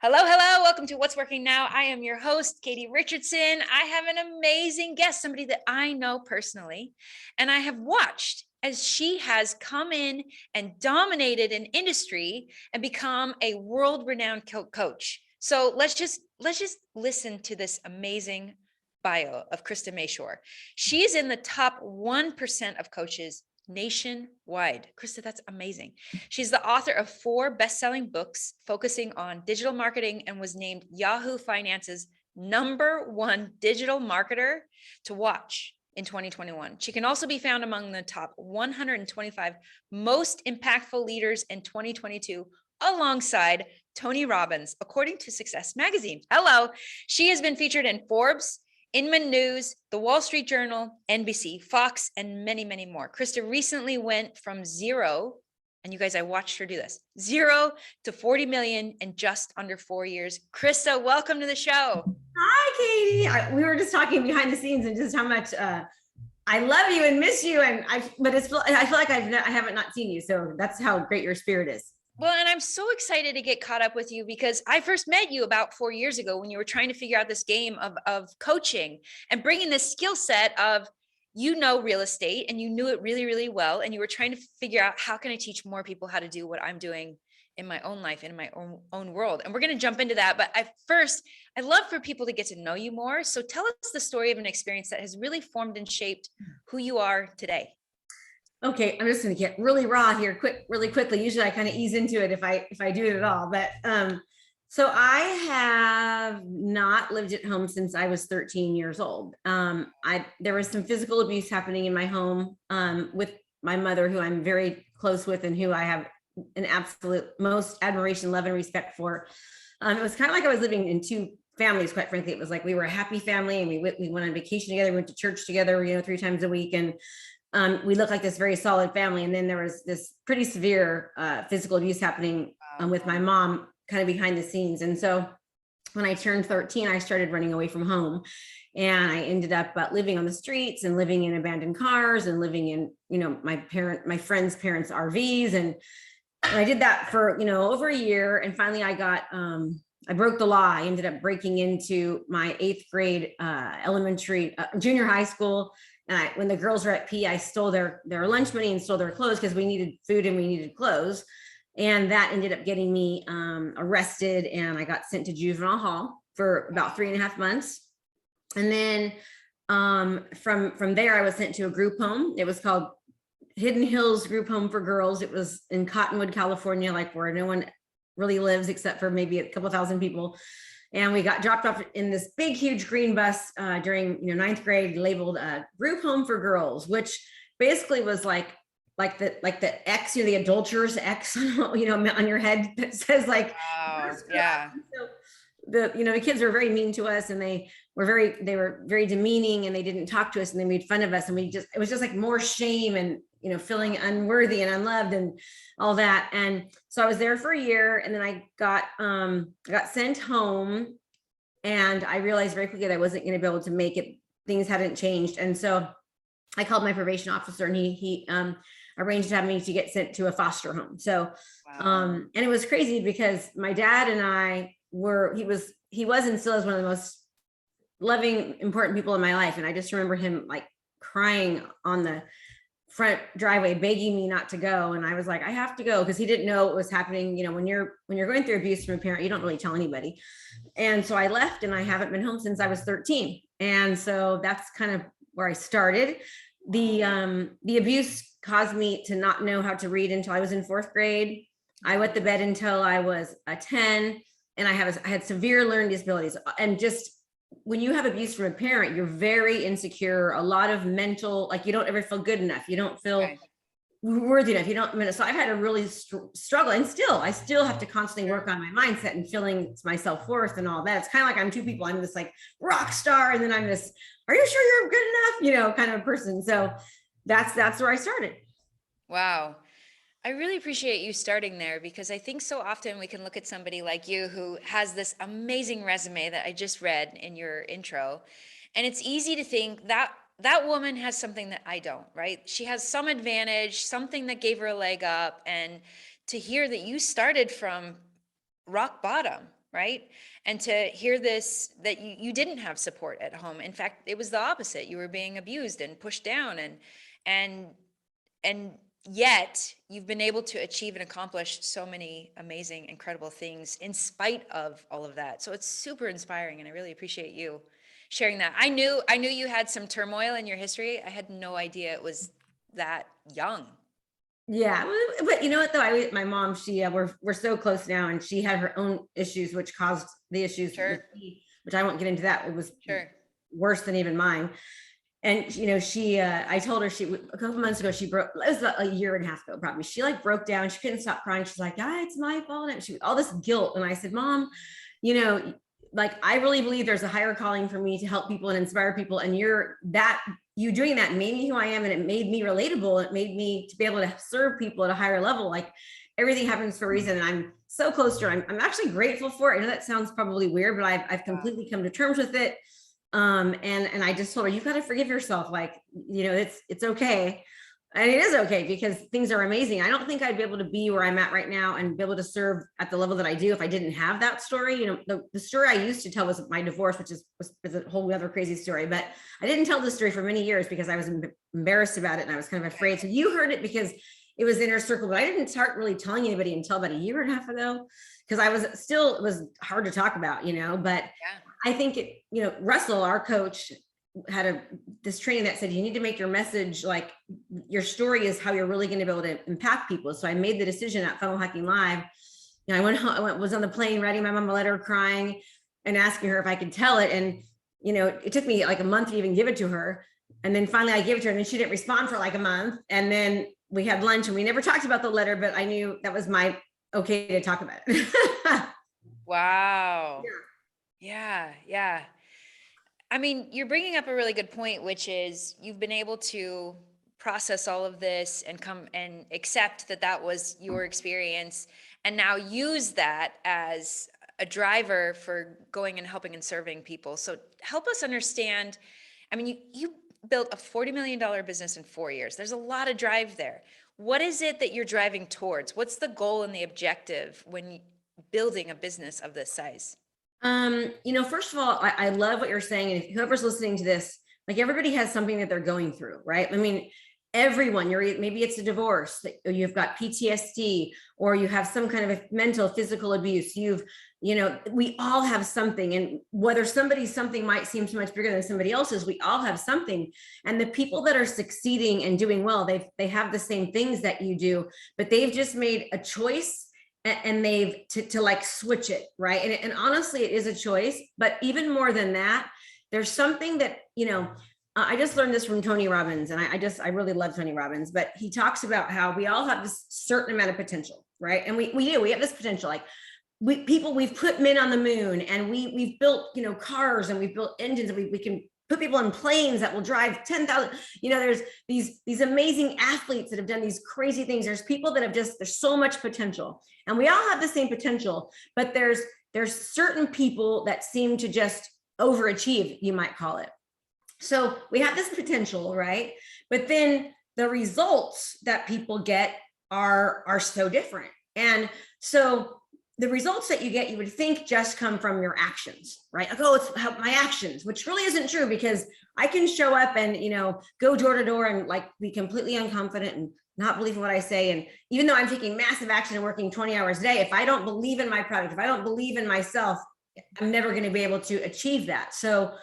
Hello, hello. Welcome to What's Working Now. I am your host, Katie Richardson. I have an amazing guest, somebody that I know personally, and I have watched as she has come in and dominated an industry and become a world-renowned coach. So let's just listen to this amazing bio of Krista Mashore. She is in the top 1% of coaches nationwide. Krista, that's amazing. She's the author of 4 best-selling books focusing on digital marketing and was named Yahoo Finance's #1 digital marketer to watch in 2021. She can also be found among the top 125 most impactful leaders in 2022, alongside Tony Robbins, according to Success Magazine. Hello. She has been featured in Forbes, Inman News, The Wall Street Journal, NBC, Fox, and many, many more. Krista recently went from zero, and you guys, I watched her do this, 0 to 40 million in just under 4 years. Krista, welcome to the show. Hi, Katie. We were just talking behind the scenes and just how much I love you and miss you. I feel like I haven't not seen you. So that's how great your spirit is. Well, and I'm so excited to get caught up with you because I first met you about 4 years ago when you were trying to figure out this game of coaching and bringing this skill set of, real estate, and you knew it really, really well. And you were trying to figure out, how can I teach more people how to do what I'm doing in my own life, in my own world? And we're going to jump into that. But I'd love for people to get to know you more. So tell us the story of an experience that has really formed and shaped who you are today. Okay, I'm just going to get really raw here, really quickly. Usually I kind of ease into it if I do it at all. But so I have not lived at home since I was 13 years old. There was some physical abuse happening in my home with my mother, who I'm very close with and who I have an absolute most admiration, love, and respect for. It was kind of like I was living in 2 families, quite frankly. It was like we were a happy family, and we went on vacation together, we went to church together, 3 times a week, and we looked like this very solid family. And then there was this pretty severe physical abuse happening with my mom, kind of behind the scenes. And so when I turned 13, I started running away from home, and I ended up living on the streets and living in abandoned cars and living in, my friends' parents' RVs. And I did that for, over a year. And finally I broke the law. I ended up breaking into my 8th grade junior high school. And when the girls were at PE, I stole their lunch money and stole their clothes because we needed food and we needed clothes. And that ended up getting me arrested, and I got sent to juvenile hall for about 3.5 months. And then from there, I was sent to a group home. It was called Hidden Hills Group Home for Girls. It was in Cottonwood, California, like where no one really lives except for maybe a couple thousand people. And we got dropped off in this big, huge green bus during 9th grade, labeled Group Home for Girls, which basically was like the X, the adulterer's X, on your head that says like, wow, yeah. So the kids were very mean to us, and they were very demeaning, and they didn't talk to us, and they made fun of us, and it was just like more shame and feeling unworthy and unloved and all that. And so I was there for a year, and then I got sent home, and I realized very quickly that I wasn't going to be able to make it. Things hadn't changed. And so I called my probation officer, and he arranged to have me to get sent to a foster home. So, wow. And it was crazy because my dad and I he was and still is one of the most loving, important people in my life. And I just remember him like crying on the front driveway, begging me not to go. And I was like, I have to go, because he didn't know what was happening. When you're going through abuse from a parent, you don't really tell anybody. And so I left, and I haven't been home since I was 13. And so that's kind of where I started. The abuse caused me to not know how to read until I was in 4th grade. I wet the bed until I was 10, and I had severe learning disabilities. And just when you have abuse from a parent, you're very insecure, a lot of mental, like you don't ever feel good enough. You don't feel worthy enough. So I've had a really struggle, and I still have to constantly work on my mindset and feeling my self-worth and all that. It's kind of like I'm 2 people. I'm this like rock star, and then I'm this, are you sure you're good enough? Kind of person. So that's where I started. Wow. I really appreciate you starting there, because I think so often we can look at somebody like you who has this amazing resume that I just read in your intro, and it's easy to think that that woman has something that I don't, right? She has some advantage, something that gave her a leg up, and to hear that you started from rock bottom, right? And to hear this, that you didn't have support at home. In fact, it was the opposite. You were being abused and pushed down, and and yet you've been able to achieve and accomplish so many amazing, incredible things in spite of all of that. So it's super inspiring, and I really appreciate you sharing that. I knew you had some turmoil in your history. I had no idea it was that young. Yeah, but you know what though? My mom, we're so close now, and she had her own issues, which caused the issues with Sure. me, which I won't get into that. It was Sure. worse than even mine. And I told her a couple months ago, she broke. It was a year and a half ago, probably. She like broke down. She couldn't stop crying. She's like, "Yeah, it's my fault." And she all this guilt. And I said, "Mom, like I really believe there's a higher calling for me to help people and inspire people. And you doing that made me who I am, and it made me relatable. It made me to be able to serve people at a higher level. Like everything happens for a reason, and I'm so close to her. I'm actually grateful for it. I know that sounds probably weird, but I've completely come to terms with it. And I just told her, you've got to forgive yourself. Like, it's okay. And it is okay because things are amazing. I don't think I'd be able to be where I'm at right now and be able to serve at the level that I do if I didn't have that story. The story I used to tell was my divorce, which was a whole other crazy story, but I didn't tell this story for many years because I was embarrassed about it. And I was kind of afraid. So you heard it because it was inner circle, but I didn't start really telling anybody until about a year and a half ago, because it was hard to talk about, but I think Russell, our coach, had this training that said, you need to make your message, like your story is how you're really going to be able to impact people. So I made the decision at Funnel Hacking Live. I went home, was on the plane writing my mom a letter, crying and asking her if I could tell it. And, it took me like a month to even give it to her. And then finally I gave it to her, and then she didn't respond for like a month. And then we had lunch and we never talked about the letter, but I knew that was my okay to talk about it. Wow. Yeah. I mean, you're bringing up a really good point, which is you've been able to process all of this and come and accept that that was your experience, and now use that as a driver for going and helping and serving people. So help us understand. I mean, you built a $40 million business in 4 years. There's a lot of drive there. What is it that you're driving towards? What's the goal and the objective when building a business of this size? First of all, I love what you're saying. And if whoever's listening to this, like everybody has something that they're going through, right? I mean, everyone, maybe it's a divorce, or you've got PTSD, or you have some kind of a mental, physical abuse. We all have something, and whether something might seem so much bigger than somebody else's, we all have something. And the people that are succeeding and doing well, they have the same things that you do, but they've just made a choice. And they've to like switch it, right? And honestly, it is a choice. But even more than that, there's something that, I just learned this from Tony Robbins, and I really love Tony Robbins, but he talks about how we all have this certain amount of potential, right? And we have this potential, like we've put men on the moon, and we've built, cars, and we've built engines, and we can put people in planes that will drive 10,000, there's these amazing athletes that have done these crazy things. There's people that there's so much potential, and we all have the same potential, but there's certain people that seem to just overachieve, you might call it. So we have this potential, right? But then the results that people get are so different. And so the results that you get, you would think just come from your actions, right? Like, oh, it's my actions, which really isn't true, because I can show up and, go door to door and like be completely unconfident and not believe in what I say. And even though I'm taking massive action and working 20 hours a day, if I don't believe in my product, if I don't believe in myself, I'm never going to be able to achieve that. So,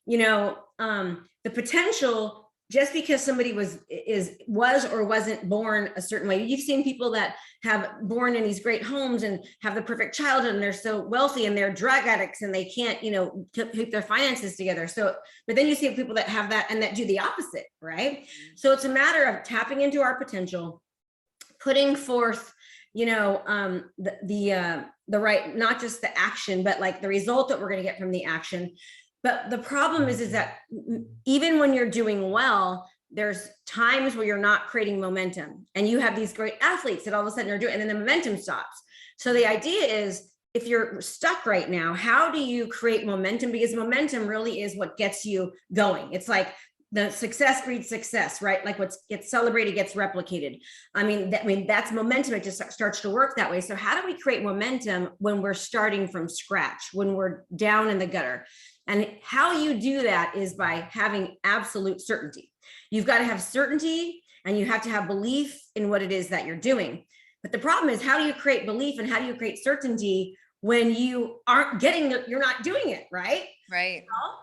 the potential, just because somebody was or wasn't born a certain way. You've seen people that have born in these great homes and have the perfect childhood, and they're so wealthy, and they're drug addicts, and they can't, keep their finances together. So, but then you see people that have that and that do the opposite, right? So it's a matter of tapping into our potential, putting forth, the right, not just the action, but like the result that we're going to get from the action. But the problem is that even when you're doing well, there's times where you're not creating momentum, and you have these great athletes that all of a sudden are doing, and then the momentum stops. So the idea is, if you're stuck right now, how do you create momentum? Because momentum really is what gets you going. It's like the success breeds success, right? Like what gets celebrated gets replicated. I mean, that's momentum. It just starts to work that way. So how do we create momentum when we're starting from scratch, when we're down in the gutter? And how you do that is by having absolute certainty. You've got to have certainty, and you have to have belief in what it is that you're doing. But the problem is, how do you create belief and how do you create certainty when you aren't getting you're not doing it, right? Right. Well,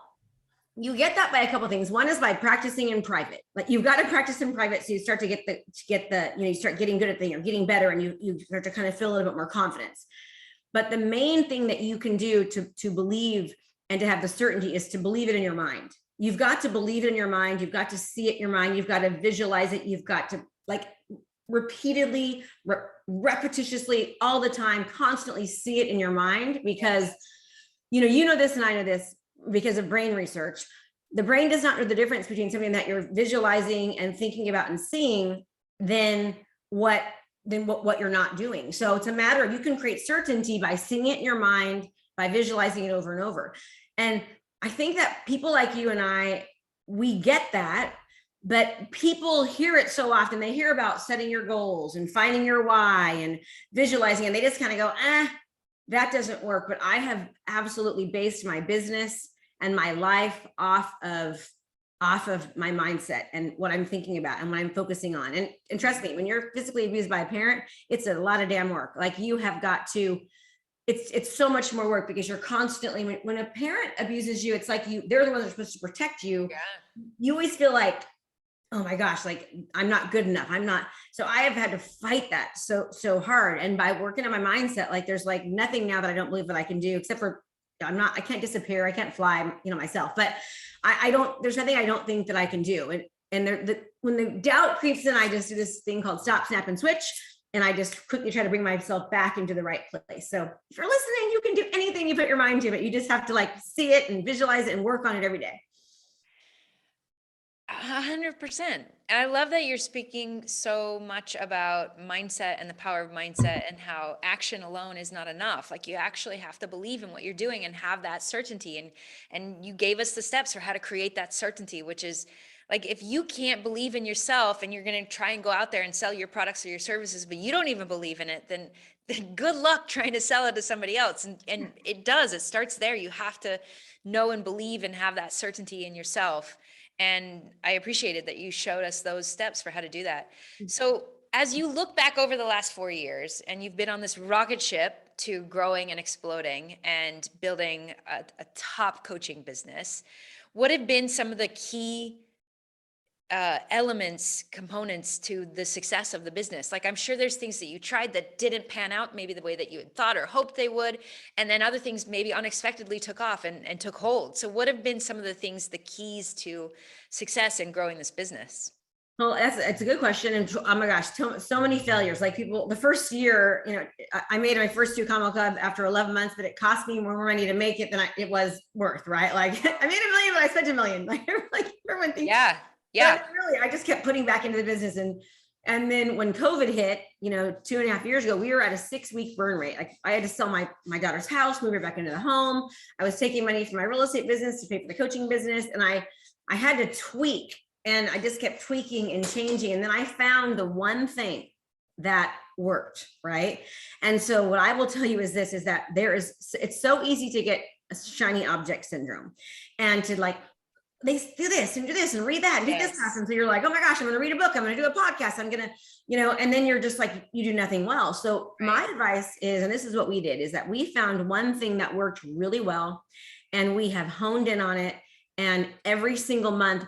you get that by a couple of things. One is by practicing in private. Like you've got to practice in private, so you start to get the you start getting good at the, getting better, and you start to kind of feel a little bit more confidence. But the main thing that you can do to believe and to have the certainty is to believe it in your mind. You've got to believe it in your mind. You've got to see it in your mind. You've got to visualize it. You've got to repeatedly, repetitiously, all the time, constantly see it in your mind, because you know this, and I know this because of brain research. The brain does not know the difference between something that you're visualizing and thinking about and seeing than what you're not doing. So it's a matter of, you can create certainty by seeing it in your mind, by visualizing it over and over. And I think that people like you and I, we get that, but people hear it so often. They hear about setting your goals and finding your why and visualizing, and they just kind of go, that doesn't work. But I have absolutely based my business and my life off of my mindset and what I'm thinking about and what I'm focusing on. And trust me, when you're physically abused by a parent, it's a lot of damn work. Like you have got to, it's so much more work, because you're constantly, when a parent abuses you, it's like they're the ones that are supposed to protect you. Yeah. You always feel like, oh my gosh, like I'm not good enough. I'm not. So I have had to fight that so hard. And by working on my mindset, like there's like nothing now that I don't believe that I can do, except for I can't disappear. I can't fly, myself, but there's nothing I don't think that I can do. And when the doubt creeps in, I just do this thing called stop, snap, and switch. And I just quickly try to bring myself back into the right place. So if you're listening, you can do anything you put your mind to, but you just have to see it and visualize it and work on it every day. 100%. And I love that you're speaking so much about mindset and the power of mindset, and how action alone is not enough. Like you actually have to believe in what you're doing and have that certainty. And you gave us the steps for how to create that certainty, which is like, if you can't believe in yourself and you're going to try and go out there and sell your products or your services, but you don't even believe in it, then good luck trying to sell it to somebody else. And it starts there. You have to know and believe and have that certainty in yourself. And I appreciated that you showed us those steps for how to do that. So as you look back over the last 4 years, and you've been on this rocket ship to growing and exploding and building a top coaching business, what have been some of the key components to the success of the business? Like, I'm sure there's things that you tried that didn't pan out maybe the way that you had thought or hoped they would, and then other things maybe unexpectedly took off and took hold. So what have been some of the things, the keys to success in growing this business? Well, it's a good question. And oh my gosh, so many failures. Like people, the first year, I made my first 2 Combo Club after 11 months, but it cost me more money to make it than it was worth, right? Like I made $1 million, but I spent $1 million. Like everyone thinks. Yeah. Really, I just kept putting back into the business. And then when COVID hit, 2.5 years ago, we were at a 6-week burn rate. Like I had to sell my daughter's house, move her back into the home. I was taking money from my real estate business to pay for the coaching business. And I had to tweak, and I just kept tweaking and changing. And then I found the one thing that worked, right? And so what I will tell you is that it's so easy to get a shiny object syndrome, and to they do this and read that and do this class. And so you're like, oh my gosh, I'm going to read a book. I'm going to do a podcast. I'm going to, and then you're just like, you do nothing well. So my advice is, and this is what we did, is that we found one thing that worked really well, and we have honed in on it. And every single month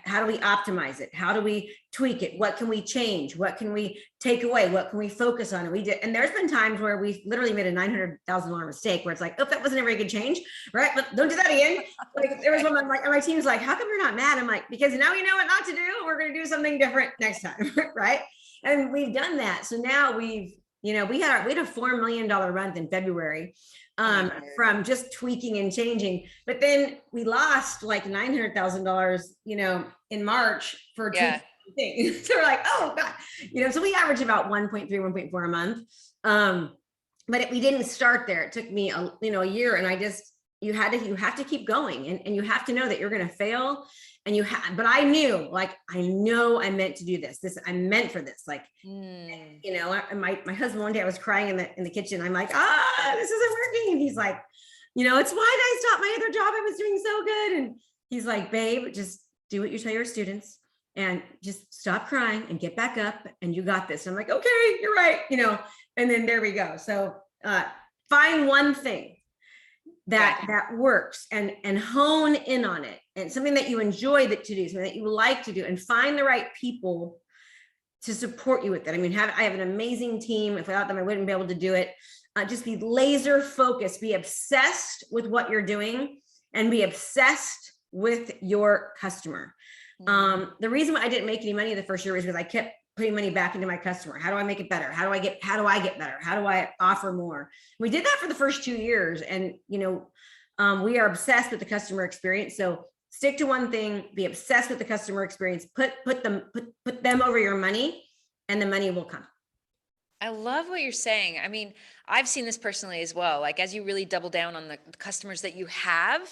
how do we optimize it? How do we tweak it? What can we change? What can we take away? What can we focus on? And we did. And there's been times where we've literally made a $900,000 mistake where it's like, oh, that wasn't a very good change. Right. But don't do that again. Like there was one, my team's like, how come you're not mad? I'm like, because now we know what not to do. We're going to do something different next time. Right. And we've done that. So now we had a $4 million month in February. From just tweaking and changing, but then we lost like $900,000, in March for two things. So we're like, oh God, so we average about 1.3, 1.4 a month. But we didn't start there. It took me a year, and you have to keep going, and you have to know that you're going to fail, and but I knew, like, I know I meant to do this. I'm meant for this. Like, you know, my husband, one day I was crying in the kitchen. I'm like, this isn't working. And he's like, you know, it's why I stopped my other job. I was doing so good. And he's like, babe, just do what you tell your students and just stop crying and get back up and you got this. I'm like, okay, you're right. You know, and then there we go. So find one thing that works and hone in on it, and something that you enjoy to do, something that you like to do, and find the right people to support you with it. I mean, I have an amazing team. If without them, I wouldn't be able to do it. Just be laser focused, be obsessed with what you're doing, and be obsessed with your customer. The reason why I didn't make any money the first year was because I kept putting money back into my customer. How do I make it better? How do I get better? How do I offer more? We did that for the first 2 years. And, you know, we are obsessed with the customer experience. So stick to one thing, be obsessed with the customer experience, put them over your money, and the money will come. I love what you're saying. I mean, I've seen this personally as well. Like, as you really double down on the customers that you have,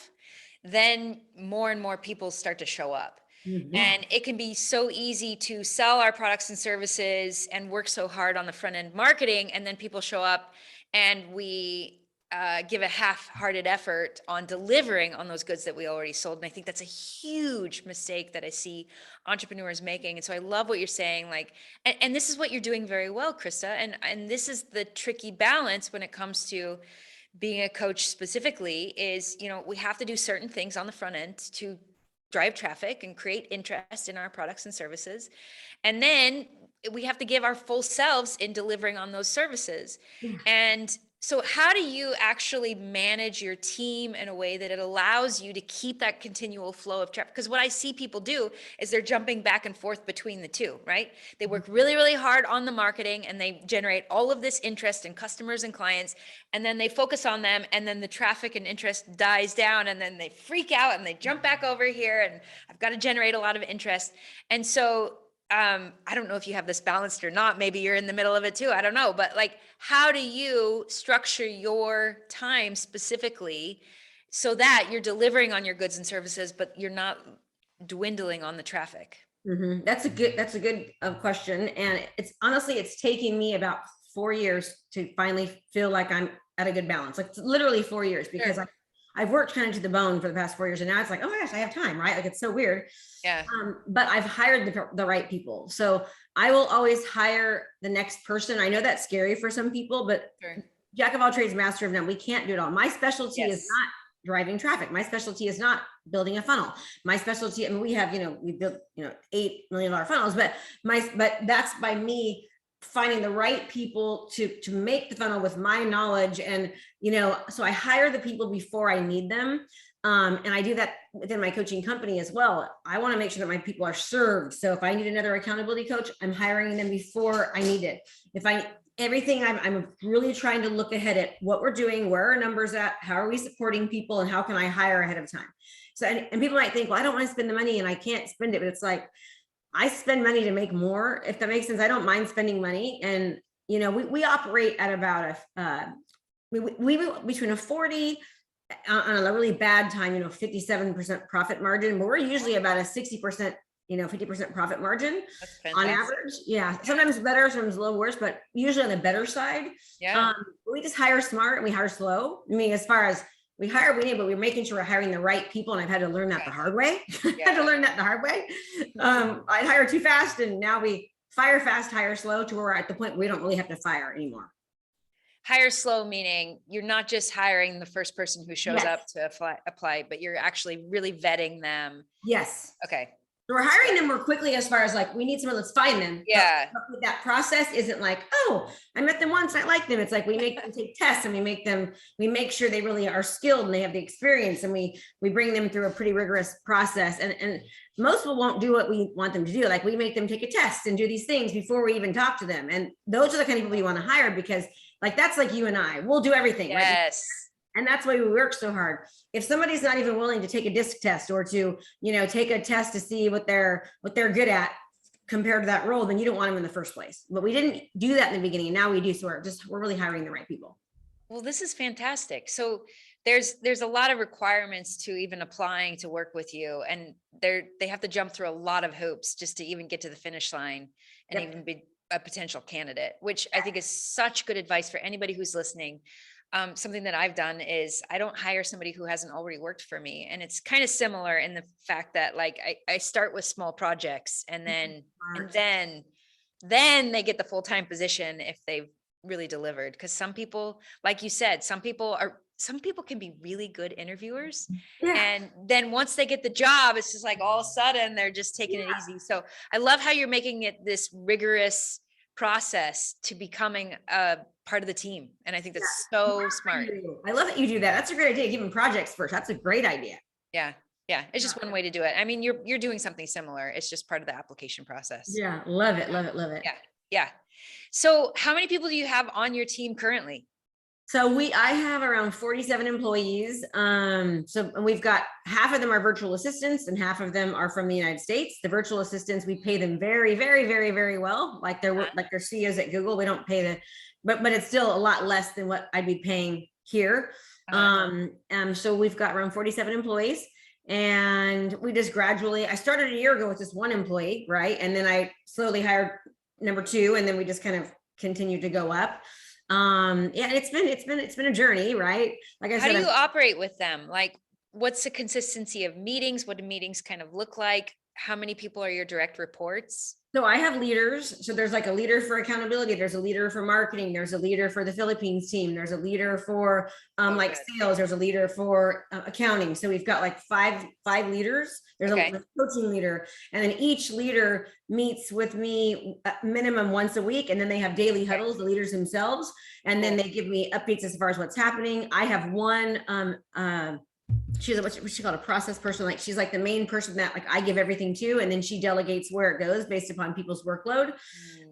then more and more people start to show up. And it can be so easy to sell our products and services and work so hard on the front end marketing. And then people show up and we give a half-hearted effort on delivering on those goods that we already sold. And I think that's a huge mistake that I see entrepreneurs making. And so I love what you're saying, like, and this is what you're doing very well, Krista. And this is the tricky balance when it comes to being a coach specifically is, you know, we have to do certain things on the front end to drive traffic and create interest in our products and services. And then we have to give our full selves in delivering on those services. And so how do you actually manage your team in a way that it allows you to keep that continual flow of traffic? Because what I see people do is they're jumping back and forth between the two, right? They work really, really hard on the marketing and they generate all of this interest in customers and clients. And then they focus on them, and then the traffic and interest dies down, and then they freak out and they jump back over here, and I've got to generate a lot of interest. And so I don't know if you have this balanced or not. Maybe you're in the middle of it too. I don't know. But like, how do you structure your time specifically so that you're delivering on your goods and services, but you're not dwindling on the traffic? That's a good question. And it's honestly, it's taking me about 4 years to finally feel like I'm at a good balance. Like literally 4 years, because I've worked kind of to the bone for the past 4 years. And now it's like, oh my gosh, I have time, right? Like, it's so weird. Yeah. But I've hired the right people. So I will always hire the next person. I know that's scary for some people, but jack of all trades, master of none. We can't do it all. My specialty is not driving traffic. My specialty is not building a funnel. My specialty, I mean, we have, we built, $8 million funnels, but that's by me finding the right people to make the funnel with my knowledge. And, so I hire the people before I need them. And I do that within my coaching company as well. I want to make sure that my people are served. So if I need another accountability coach, I'm hiring them before I need it. I'm really trying to look ahead at what we're doing, where are our numbers at, how are we supporting people, and how can I hire ahead of time? So, and people might think, well, I don't want to spend the money and I can't spend it, but it's like, I spend money to make more, if that makes sense. I don't mind spending money. And, we operate at about we between a 40 on a really bad time, 57% profit margin, but we're usually about a 60%, 50% profit margin on average. Yeah. Sometimes better, sometimes a little worse, but usually on the better side. Yeah. We just hire smart and we hire slow. I mean, as far as we hire, but we're making sure we're hiring the right people. And I've had to learn that the hard way. I'd hire too fast, and now we fire fast, hire slow, to where we're at the point where we don't really have to fire anymore. Hire slow, meaning you're not just hiring the first person who shows up to apply, but you're actually really vetting them. Yes. Okay. So we're hiring them more quickly, as far as like, we need someone, let's find them. Yeah. But that process isn't like, oh, I met them once, I like them. It's like, we make them take tests, and we make sure they really are skilled and they have the experience, and we bring them through a pretty rigorous process. And most people won't do what we want them to do. Like, we make them take a test and do these things before we even talk to them. And those are the kind of people you want to hire, because like, that's like you and I, we'll do everything. Yes. Right? And that's why we work so hard. If somebody's not even willing to take a disc test, or to, take a test to see what they're good at compared to that role, then you don't want them in the first place. But we didn't do that in the beginning, and now we do. So we're really hiring the right people. Well, this is fantastic. So there's a lot of requirements to even applying to work with you, and they have to jump through a lot of hoops just to even get to the finish line and Yep. even be a potential candidate, which I think is such good advice for anybody who's listening. Something that I've done is I don't hire somebody who hasn't already worked for me. And it's kind of similar in the fact that like I start with small projects and then and Smart. then they get the full-time position if they've really delivered. Because some people, like you said, some people can be really good interviewers. Yeah. And then once they get the job, it's just like all of a sudden they're just taking it easy. So I love how you're making it this rigorous process to becoming a part of the team. And I think that's so smart. I love that you do that. That's a great idea. Giving projects first. That's a great idea. Yeah. Yeah. It's just one way to do it. I mean, you're doing something similar. It's just part of the application process. Yeah. Love it. Love it. Love it. Yeah. Yeah. So how many people do you have on your team currently? So I have around 47 employees. So and we've got half of them are virtual assistants and half of them are from the United States. The virtual assistants, we pay them very, very, very, very well. Like they're CEOs at Google. We don't pay but it's still a lot less than what I'd be paying here. So we've got around 47 employees. And we just gradually, I started a year ago with just one employee, right? And then I slowly hired number two, and then we just kind of continued to go up. Yeah, it's been a journey, right? Like I said, how do you operate with them? Like, what's the consistency of meetings? What do meetings kind of look like? How many people are your direct reports? So I have leaders. So there's like a leader for accountability. There's a leader for marketing. There's a leader for the Philippines team. There's a leader for like sales. There's a leader for accounting. So we've got like five leaders. There's a coaching leader, and then each leader meets with me minimum once a week. And then they have daily huddles, the leaders themselves. And then they give me updates as far as what's happening. I have one, she's what's she called, a process person. Like she's like the main person that like I give everything to, and then she delegates where it goes based upon people's workload.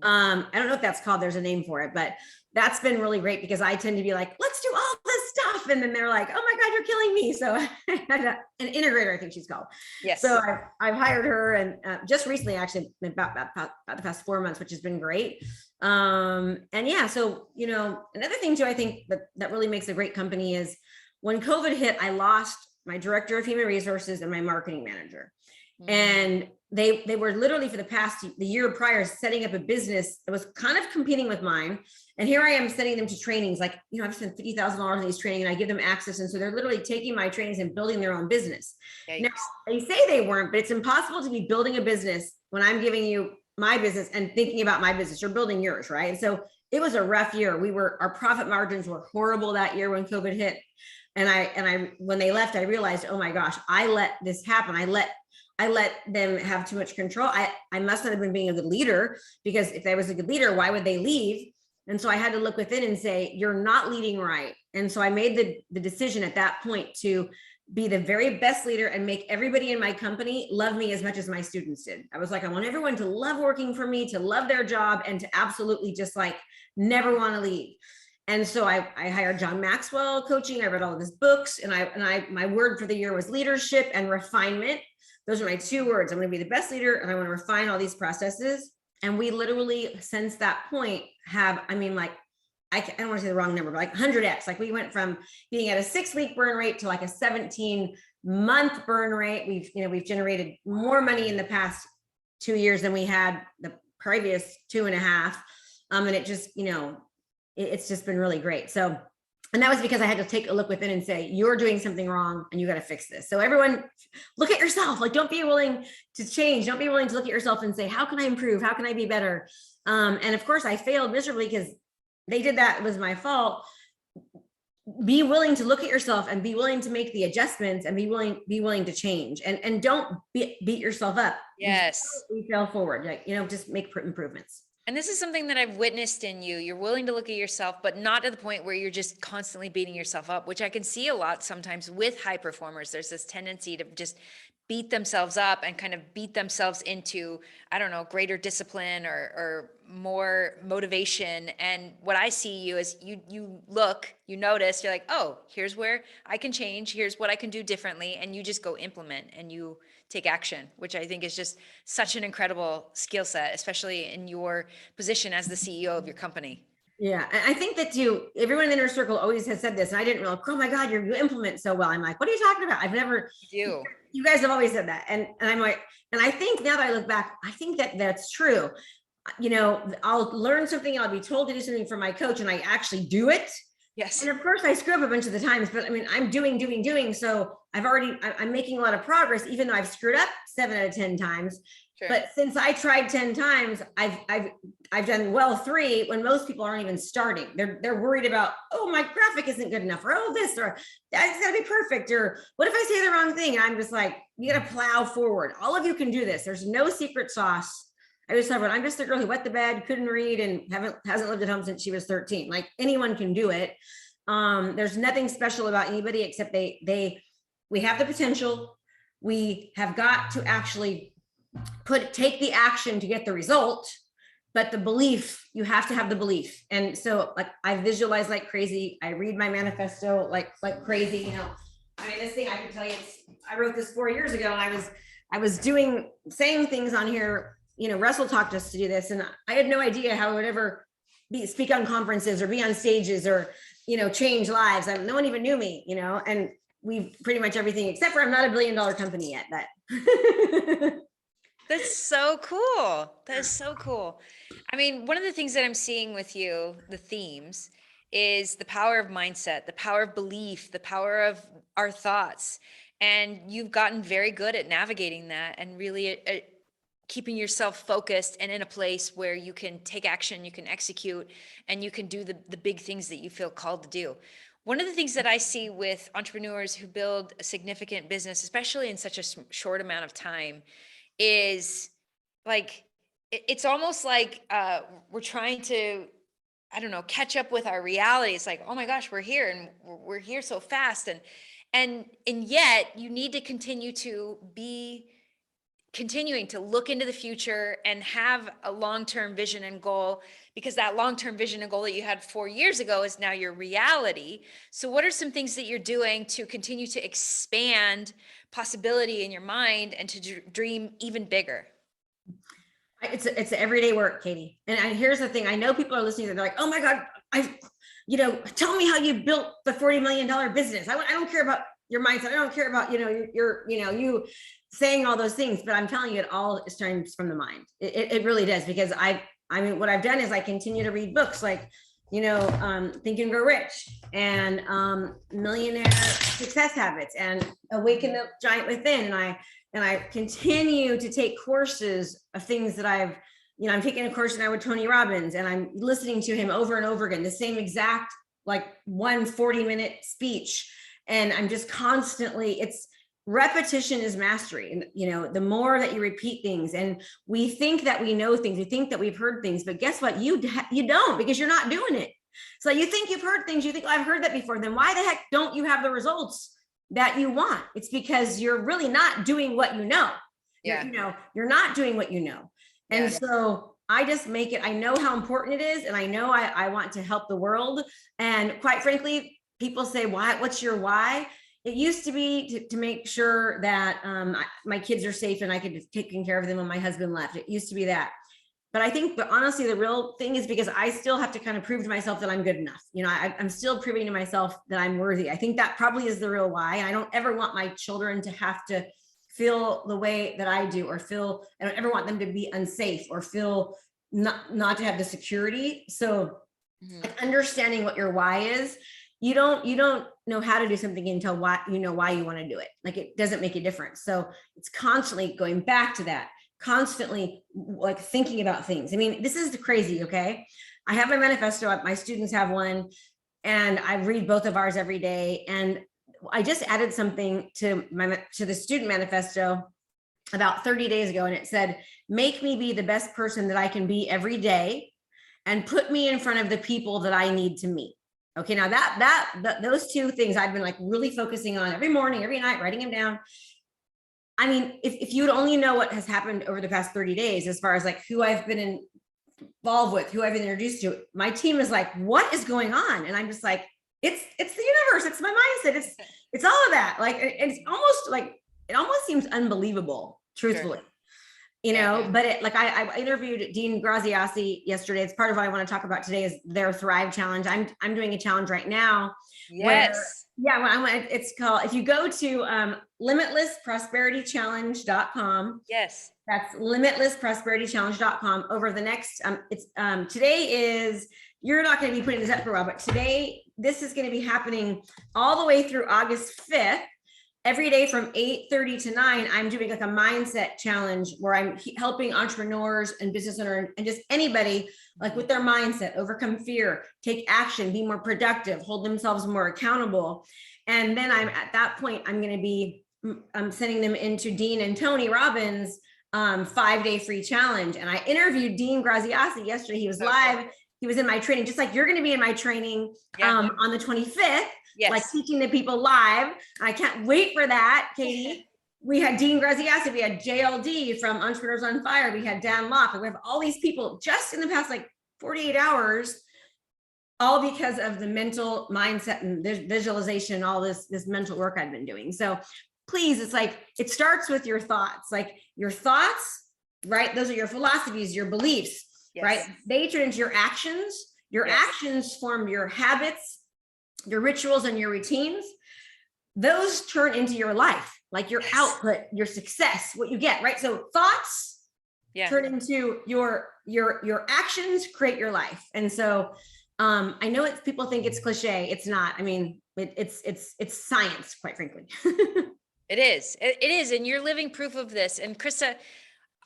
I don't know if that's called, there's a name for it, but that's been really great because I tend to be like, let's do all this stuff. And then they're like, oh my God, you're killing me. So an integrator, I think she's called. Yes. So I've hired her, and just recently, actually about the past 4 months, which has been great. And yeah, so, another thing too, I think that really makes a great company is when COVID hit, I lost my director of human resources and my marketing manager. And they were literally for the year prior setting up a business that was kind of competing with mine. And here I am sending them to trainings. Like, I've spent $50,000 on these trainings and I give them access. And so they're literally taking my trainings and building their own business. Yikes. Now they say they weren't, but it's impossible to be building a business when I'm giving you my business and thinking about my business. You're building yours, right? And so it was a rough year. Our profit margins were horrible that year when COVID hit. And I, when they left, I realized, oh my gosh, I let this happen. I let them have too much control. I must not have been being a good leader, because if I was a good leader, why would they leave? And so I had to look within and say, you're not leading right. And so I made the decision at that point to be the very best leader and make everybody in my company love me as much as my students did. I was like, I want everyone to love working for me, to love their job, and to absolutely just like never want to leave. And so I hired John Maxwell coaching. I read all of his books, and my word for the year was leadership and refinement. Those are my two words. I'm going to be the best leader, and I want to refine all these processes. And we literally, since that point, have, I don't want to say the wrong number, but like 100x. Like we went from being at a 6-week burn rate to like a 17-month burn rate. We've generated more money in the past 2 years than we had the previous 2.5. And it just, it's just been really great. So, and that was because I had to take a look within and say, you're doing something wrong and you got to fix this. So everyone look at yourself. Like, don't be willing to change. Don't be willing to look at yourself and say, how can I improve? How can I be better? And of course I failed miserably because they did that. It was my fault. Be willing to look at yourself and be willing to make the adjustments and be willing to change, and don't beat yourself up. Yes. We fail forward. Like, just make improvements. And this is something that I've witnessed in you. You're willing to look at yourself, but not to the point where you're just constantly beating yourself up, which I can see a lot sometimes with high performers. There's this tendency to just beat themselves up and kind of beat themselves into, I don't know, greater discipline or more motivation. And what I see you is you look, you notice, you're like, oh, here's where I can change. Here's what I can do differently. And you just go implement and you take action, which I think is just such an incredible skill set, especially in your position as the CEO of your company. Yeah. And I think that too, everyone in the inner circle always has said this, and I didn't realize, oh my God, you implement so well. I'm like, what are you talking about? I've never, You do. you guys have always said that. And I'm like, and I think now that I look back, I think that that's true. You know, I'll learn something, I'll be told to do something from my coach, and I actually do it. Yes. And of course I screw up a bunch of the times, but I mean, I'm doing. So I'm making a lot of progress, even though I've screwed up 7 out of 10 times. Sure. But since I tried 10 times, I've done well 3 when most people aren't even starting. They're worried about, oh, my graphic isn't good enough, or oh, this, or that's gotta be perfect, or what if I say the wrong thing? And I'm just like, you gotta plow forward. All of you can do this. There's no secret sauce. I always tell everyone, I'm just a girl who wet the bed, couldn't read, and hasn't lived at home since she was 13. Like, anyone can do it. There's nothing special about anybody except we have the potential. We have got to actually take the action to get the result, but the belief, you have to have the belief. And so, like, I visualize like crazy. I read my manifesto like crazy. You know, I mean, this thing, I can tell you, I wrote this 4 years ago, and I was saying things on here. You know, Russell talked us to do this, and I had no idea how I would ever speak on conferences or be on stages or, you know, change lives. No one even knew me, you know, and we've pretty much everything, except for I'm not a $1 billion company yet, but. That's so cool. That is so cool. I mean, one of the things that I'm seeing with you, the themes, is the power of mindset, the power of belief, the power of our thoughts. And you've gotten very good at navigating that and really keeping yourself focused and in a place where you can take action, you can execute, and you can do the big things that you feel called to do. One of the things that I see with entrepreneurs who build a significant business, especially in such a short amount of time, is like, it's almost like we're trying to, I don't know, catch up with our reality. It's like, oh my gosh, we're here, and we're here so fast. And yet you need to continuing to look into the future and have a long-term vision and goal, because that long-term vision and goal that you had 4 years ago is now your reality. So what are some things that you're doing to continue to expand possibility in your mind and to dream even bigger? It's everyday work, Katie. And here's the thing. I know people are listening and they're like, oh my God, tell me how you built the $40 million business. I don't care about your mindset. I don't care about, you saying all those things, but I'm telling you, it all starts from the mind. It really does, because I mean, what I've done is I continue to read books like, Think and Grow Rich, and Millionaire Success Habits, and Awaken the Giant Within. And I continue to take courses of things that I'm taking a course now with Tony Robbins, and I'm listening to him over and over again, the same exact, like, 140-minute speech. And I'm just constantly, repetition is mastery. And, the more that you repeat things, and we think that we know things, we think that we've heard things, but guess what? You don't, because you're not doing it. So you think you've heard things, you think, oh, I've heard that before. Then why the heck don't you have the results that you want? It's because you're really not doing what you know. Yeah. You're not doing what you know. And so I just make it, I know how important it is. And I know I want to help the world. And quite frankly, people say, why? What's your why? It used to be to make sure that my kids are safe and I could take care of them when my husband left. It used to be that. But I think, honestly, the real thing is because I still have to kind of prove to myself that I'm good enough. I'm still proving to myself that I'm worthy. I think that probably is the real why. I don't ever want my children to have to feel the way that I do, or I don't ever want them to be unsafe or feel not to have the security. So like, understanding what your why is, you don't know how to do something until why you want to do it. Like, it doesn't make a difference. So it's constantly going back to that, constantly like thinking about things. I mean, this is the crazy. Okay. I have my manifesto up. My students have one, and I read both of ours every day. And I just added something to the student manifesto about 30 days ago. And it said, make me be the best person that I can be every day, and put me in front of the people that I need to meet. Okay. Now those two things I've been like really focusing on every morning, every night, writing them down. I mean, if you would only know what has happened over the past 30 days, as far as like who I've been involved with, who I've been introduced to, my team is like, what is going on? And I'm just like, it's the universe. It's my mindset. It's all of that. Like, it's almost like, it almost seems unbelievable, truthfully. Sure. but I interviewed Dean Graziassi yesterday. It's part of what I want to talk about today is their Thrive Challenge. I'm doing a challenge right now. Yes. It's called, if you go to limitlessprosperitychallenge.com. Yes. That's limitlessprosperitychallenge.com. Over the next, today is, you're not going to be putting this up for a while, but today, this is going to be happening all the way through August 5th. Every day from 8:30 to 9, I'm doing like a mindset challenge where I'm helping entrepreneurs and business owners and just anybody like with their mindset, overcome fear, take action, be more productive, hold themselves more accountable. And then at that point, I'm going to be sending them into Dean and Tony Robbins' 5-day free challenge. And I interviewed Dean Graziassi yesterday. He was live. He was in my training, just like you're going to be in my training on the 25th. Yes. Like teaching the people live. I can't wait for that, Katie. We had Dean Graziassi, we had JLD from Entrepreneurs on Fire, we had Dan Locke, we have all these people just in the past like 48 hours, all because of the mental mindset and visualization, all this mental work I've been doing. So please, it's like, it starts with your thoughts, like your thoughts, right? Those are your philosophies, your beliefs, right? They turn into your actions. Your actions form your habits, your rituals, and your routines. Those turn into your life, like your output, your success, what you get, right? So thoughts turn into your actions, create your life. And so I know people think it's cliche. It's not. I mean, it's science, quite frankly. It is. It is. And you're living proof of this. And Krista,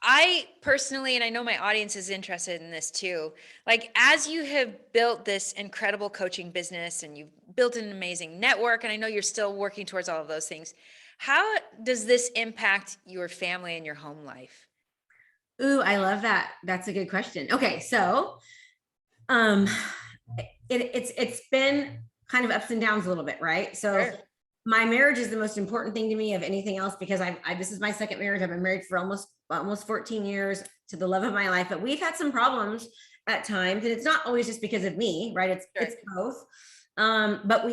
I personally, and I know my audience is interested in this too, like as you have built this incredible coaching business and you've built an amazing network, and I know you're still working towards all of those things, how does this impact your family and your home life? Ooh, I love that. That's a good question. Okay. So it's been kind of ups and downs a little bit, right? So my marriage is the most important thing to me of anything else, because this is my second marriage. I've been married for almost 14 years to the love of my life, but we've had some problems at times, and it's not always just because of me, right? It's both. But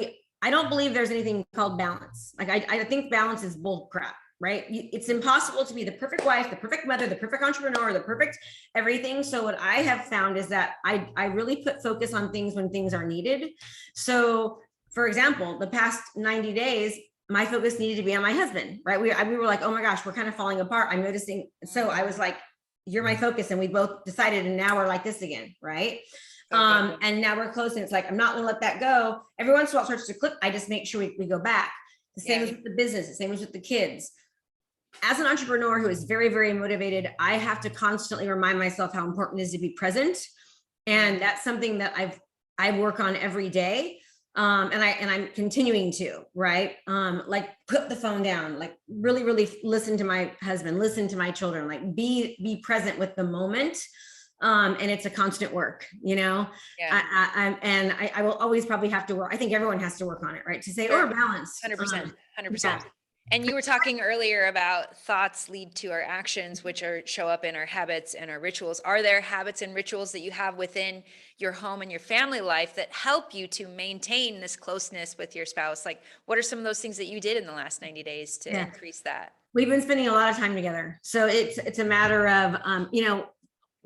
I don't believe there's anything called balance. Like I think balance is bull crap, right? It's impossible to be the perfect wife, the perfect mother, the perfect entrepreneur, the perfect everything. So what I have found is that I really put focus on things when things are needed. So for example, the past 90 days, my focus needed to be on my husband, right? We were like, oh my gosh, we're kind of falling apart. I'm noticing. So I was like, you're my focus. And we both decided, and now we're like this again, right? And now we're close, and it's like, I'm not gonna let that go. Every once in a while it starts to click. I just make sure we go back. The same as with the business, the same as with the kids. As an entrepreneur who is very, very motivated, I have to constantly remind myself how important it is to be present. And that's something that I work on every day. And I'm continuing to, right? Like put the phone down, like really, really listen to my husband, listen to my children, like be present with the moment. And it's a constant work, I will always probably have to work. I think everyone has to work on it, right? To say, or balance. 100%. And you were talking earlier about thoughts lead to our actions, which show up in our habits and our rituals. Are there habits and rituals that you have within your home and your family life that help you to maintain this closeness with your spouse? Like, what are some of those things that you did in the last 90 days to increase that? We've been spending a lot of time together. So it's a matter of,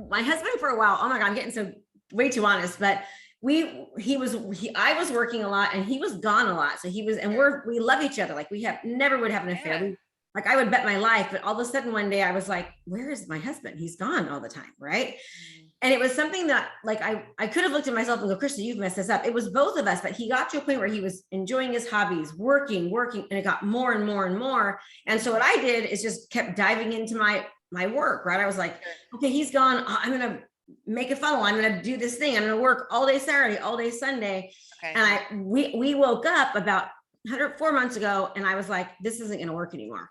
my husband for a while, oh my God, I'm getting so way too honest, but I was working a lot and he was gone a lot. So we love each other. Like we never would have an affair. Like I would bet my life, but all of a sudden one day I was like, where is my husband? He's gone all the time. Right. And it was something that like, I could have looked at myself and go, Krista, you've messed this up. It was both of us, but he got to a point where he was enjoying his hobbies, working, and it got more and more and more. And so what I did is just kept diving into my work, right? I was like, okay, he's gone. I'm going to make a funnel. I'm going to do this thing. I'm going to work all day Saturday, all day Sunday. Okay. And we woke up about 4 months ago and I was like, this isn't going to work anymore.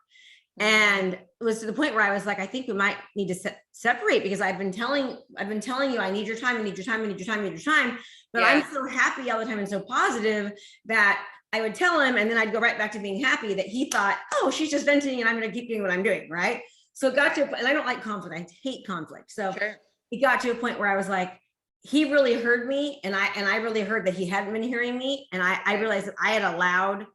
And it was to the point where I was like, I think we might need to separate, because I've been telling you, I need your time, I need your time, I need your time, I need your time. But I'm so happy all the time and so positive that I would tell him, and then I'd go right back to being happy, that he thought, oh, she's just venting and I'm going to keep doing what I'm doing. Right. So it got to, and I don't like conflict. I hate conflict. So it got to a point where I was like, he really heard me. And I really heard that he hadn't been hearing me. And I realized that I had allowed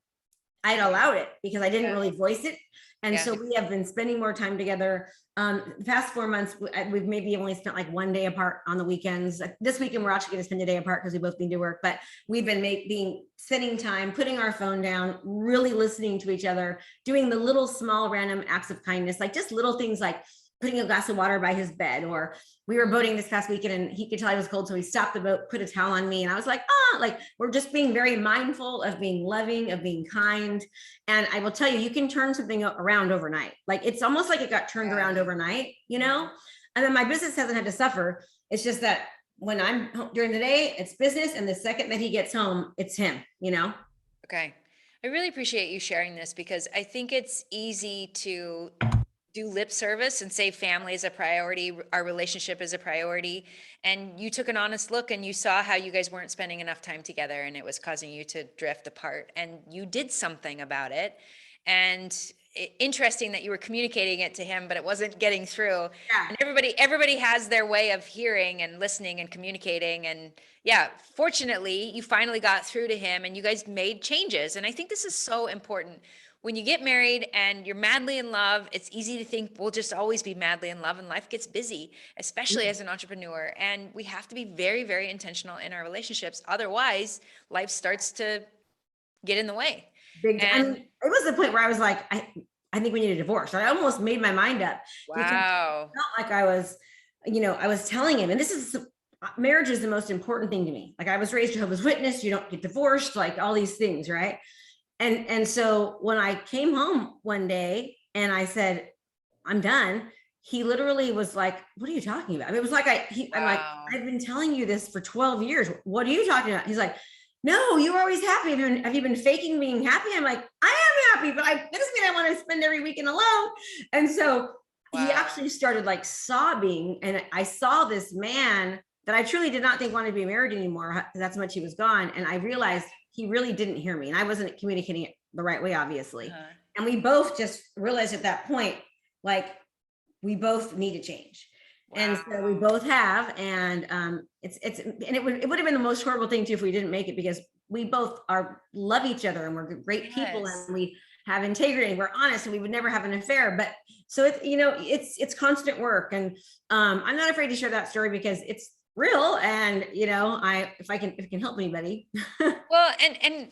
it because I didn't really voice it. And so we have been spending more time together. The past 4 months, we've maybe only spent like one day apart on the weekends. This weekend, we're actually going to spend a day apart because we both need to work, but we've been spending time, putting our phone down, really listening to each other, doing the little small random acts of kindness, like just little things like putting a glass of water by his bed. Or we were boating this past weekend and he could tell I was cold. So he stopped the boat, put a towel on me. And I was like, like we're just being very mindful of being loving, of being kind. And I will tell you, you can turn something around overnight. Like it's almost like it got turned around overnight, you know? And then my business hasn't had to suffer. It's just that when I'm home during the day, it's business. And the second that he gets home, it's him, you know? Okay. I really appreciate you sharing this because I think it's easy to do lip service and say family is a priority, our relationship is a priority. And you took an honest look and you saw how you guys weren't spending enough time together and it was causing you to drift apart, and you did something about it. And interesting that you were communicating it to him, but it wasn't getting through. Yeah. And everybody has their way of hearing and listening and communicating. And yeah, fortunately you finally got through to him and you guys made changes. And I think this is so important. When you get married and you're madly in love, it's easy to think we'll just always be madly in love, and life gets busy, especially as an entrepreneur. And we have to be very, very intentional in our relationships. Otherwise, life starts to get in the way. I mean, it was the point where I was like, I think we need a divorce. I almost made my mind up. Wow. It felt like I was, I was telling him, and this is, marriage is the most important thing to me. Like I was raised Jehovah's Witness, you don't get divorced, like all these things, right? And so when I came home one day and I said, I'm done, he literally was like, what are you talking about? I mean, it was like, I'm like, I've been telling you this for 12 years. What are you talking about? He's like, no, you were always happy. Have you been faking being happy? I'm like, I am happy, but that doesn't mean I want to spend every weekend alone. And so he actually started like sobbing. And I saw this man that I truly did not think wanted to be married anymore. That's how much he was gone. And I realized he really didn't hear me, and I wasn't communicating it the right way, obviously. And we both just realized at that point, like we both need to change. And so we both have, and it would have been the most horrible thing too if we didn't make it, because we both love each other and we're great people and we have integrity and we're honest and we would never have an affair. But so it's constant work, and I'm not afraid to share that story because it's real, and if it can help anybody. Well, and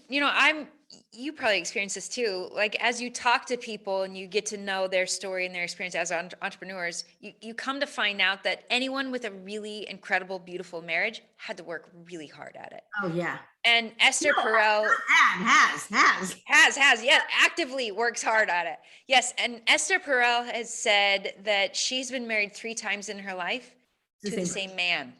you probably experience this too. Like as you talk to people and you get to know their story and their experience as entrepreneurs, you come to find out that anyone with a really incredible, beautiful marriage had to work really hard at it. Oh yeah. And Esther Perel has, yeah, actively works hard at it. Yes. And Esther Perel has said that she's been married 3 times in her life to the same man.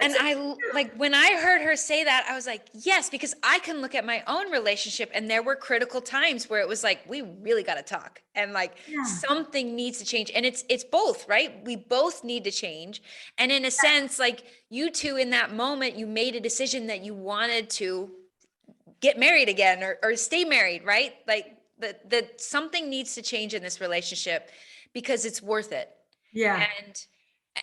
And when I heard her say that, I was like, yes, because I can look at my own relationship and there were critical times where it was like, we really got to talk and something needs to change. And it's both, right? We both need to change. And in a sense, like you two in that moment, you made a decision that you wanted to get married again or stay married, right? Like that something needs to change in this relationship because it's worth it. Yeah.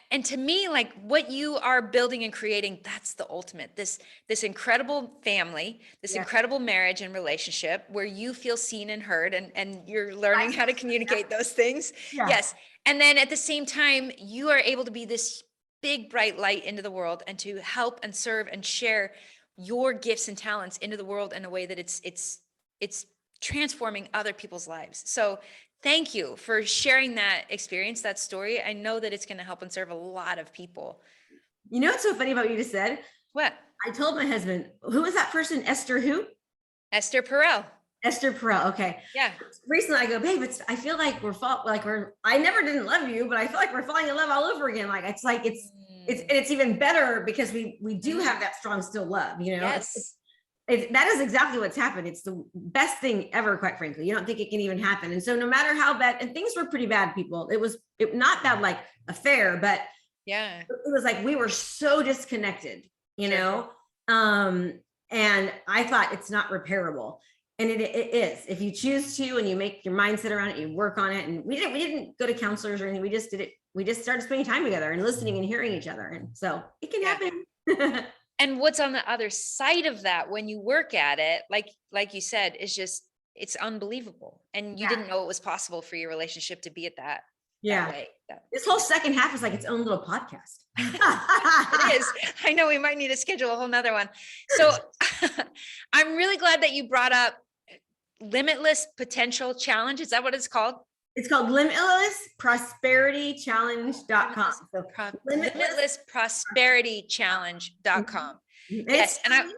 And to me, like what you are building and creating, that's the ultimate, this incredible family, this incredible marriage and relationship where you feel seen and heard, and you're learning how to communicate those things. Yeah. Yes. And then at the same time, you are able to be this big, bright light into the world and to help and serve and share your gifts and talents into the world in a way that it's transforming other people's lives. So thank you for sharing that experience, that story. I know that it's going to help and serve a lot of people. You know what's so funny about what you just said? What? I told my husband, who was that person? Esther who? Esther Perel. Esther Perel. Okay. Yeah. Recently I go, babe, I feel like I never didn't love you, but I feel like we're falling in love all over again. It's even better because we do have that strong still love, Yes. That is exactly what's happened. It's the best thing ever, quite frankly. You don't think it can even happen. And so no matter how bad, and things were pretty bad, people, it was not bad, like affair, but yeah, it was like, we were so disconnected, and I thought it's not repairable. And it is, if you choose to, and you make your mindset around it, you work on it. And we didn't go to counselors or anything. We just did it. We just started spending time together and listening and hearing each other. And so it can happen. And what's on the other side of that when you work at it, like you said, is just it's unbelievable. And you Yeah. didn't know it was possible for your relationship to be at that way. This whole second half is like its own little podcast. It is. I know we might need to schedule a whole nother one. So I'm really glad that you brought up Limitless Potential Challenge. Is that what it's called? It's called limitlessprosperitychallenge.com. So limitlessprosperitychallenge.com. Yes. And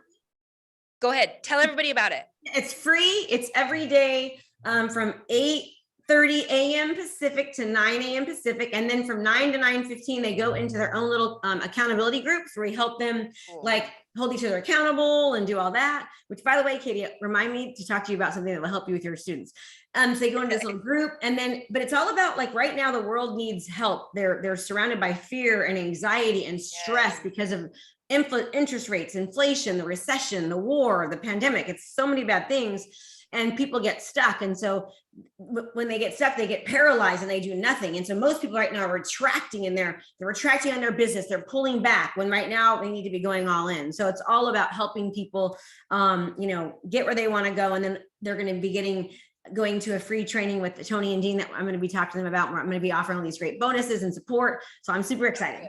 go ahead. Tell everybody about it. It's free. It's every day from 8:30 a.m. Pacific to 9 a.m. Pacific. And then from 9 to 9:15, they go into their own little accountability groups where we help them like hold each other accountable and do all that, which, by the way, Katie, remind me to talk to you about something that will help you with your students. So they go into this little group, and then, but it's all about, like, right now the world needs help. They're surrounded by fear and anxiety and stress because of interest rates, inflation, the recession, the war, the pandemic. It's so many bad things, and people get stuck. And so when they get stuck, they get paralyzed and they do nothing. And so most people right now are retracting, and they're retracting on their business. They're pulling back when right now they need to be going all in. So it's all about helping people, get where they want to go. And then they're going to be going to a free training with Tony and Dean that I'm going to be talking to them about, where I'm going to be offering all these great bonuses and support. So I'm super excited.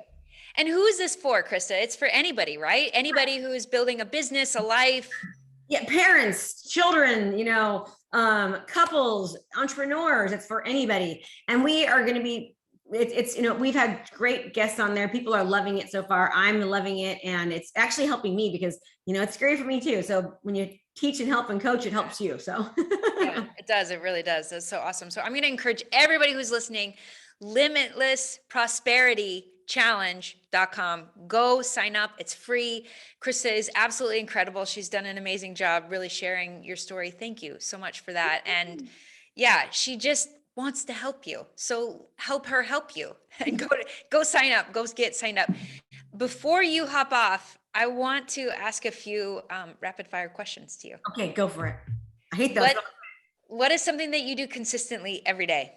And who is this for, Krista? It's for anybody, right? Anybody who is building a business, a life. Yeah, parents, children, couples, entrepreneurs. It's for anybody. And we are going to be, we've had great guests on there. People are loving it so far. I'm loving it. And it's actually helping me because, it's scary for me too. So when you teach and help and coach, it helps you. So yeah, it does. It really does. That's so awesome. So I'm going to encourage everybody who's listening, limitlessprosperitychallenge.com. Go sign up. It's free. Krista is absolutely incredible. She's done an amazing job really sharing your story. Thank you so much for that. And yeah, she just wants to help you. So help her help you, and go sign up, go get signed up. Before you hop off, I want to ask a few rapid fire questions to you. Okay, go for it. I hate those. What is something that you do consistently every day?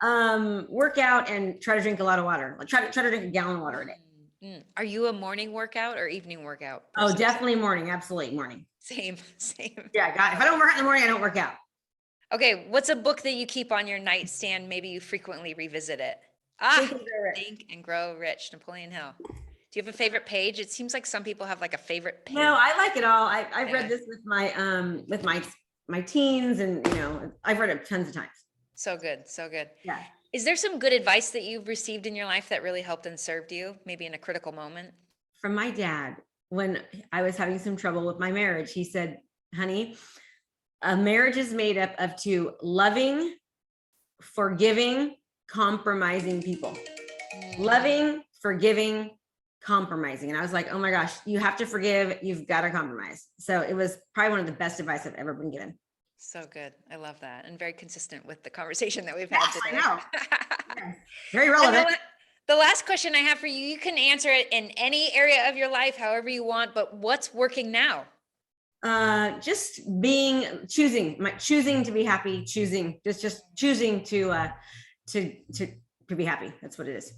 Work out and try to drink a lot of water. Like try to drink a gallon of water a day. Are you a morning workout or evening workout person? Oh, definitely morning. Absolutely morning. Same. Yeah, got it. If I don't work out in the morning, I don't work out. Okay, what's a book that you keep on your nightstand? Maybe you frequently revisit it. Think and Grow Rich, Napoleon Hill. Do you have a favorite page? It seems like some people have like a favorite page. No, I like it all. I've read this with my teens, and I've read it tons of times. So good. Yeah. Is there some good advice that you've received in your life that really helped and served you, maybe in a critical moment? From my dad, when I was having some trouble with my marriage, he said, honey, a marriage is made up of two loving, forgiving, compromising people. Loving, forgiving, compromising. And I was like, oh my gosh, you have to forgive. You've got to compromise. So it was probably one of the best advice I've ever been given. So good. I love that. And very consistent with the conversation that we've had today. I know. Yes. Very relevant. The last question I have for you, you can answer it in any area of your life, however you want, but what's working now? Just choosing to be happy, just choosing to be happy. That's what it is.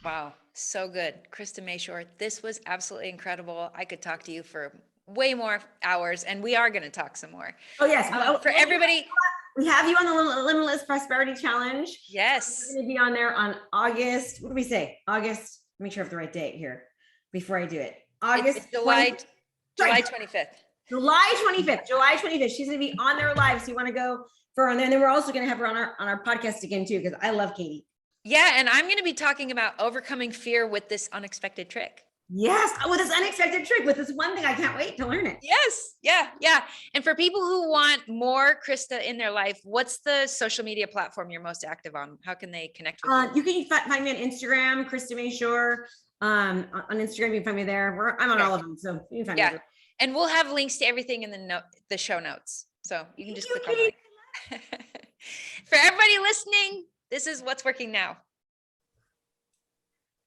Wow. So good. Krista Mashore, this was absolutely incredible. I could talk to you for way more hours, and we are going to talk some more. Oh yes. For everybody. We have you on the Limitless Prosperity Challenge. Yes. We're going to be on there on August. What do we say? August. Make sure I have the right date here before I do it. August. July 25th. July 25th. She's going to be on there live. So you want to go for her. And then we're also going to have her on our podcast again too, because I love Katie. Yeah. And I'm going to be talking about overcoming fear with this unexpected trick. Yes. With this unexpected trick, with this one thing, I can't wait to learn it. Yes. Yeah. And for people who want more Krista in their life, what's the social media platform you're most active on? How can they connect with you? You can find me on Instagram, Krista Mashore. On Instagram, you can find me there. I'm on all of them. So you can find me there. And we'll have links to everything in the show notes. So you can just click on it. For everybody listening, this is what's working now.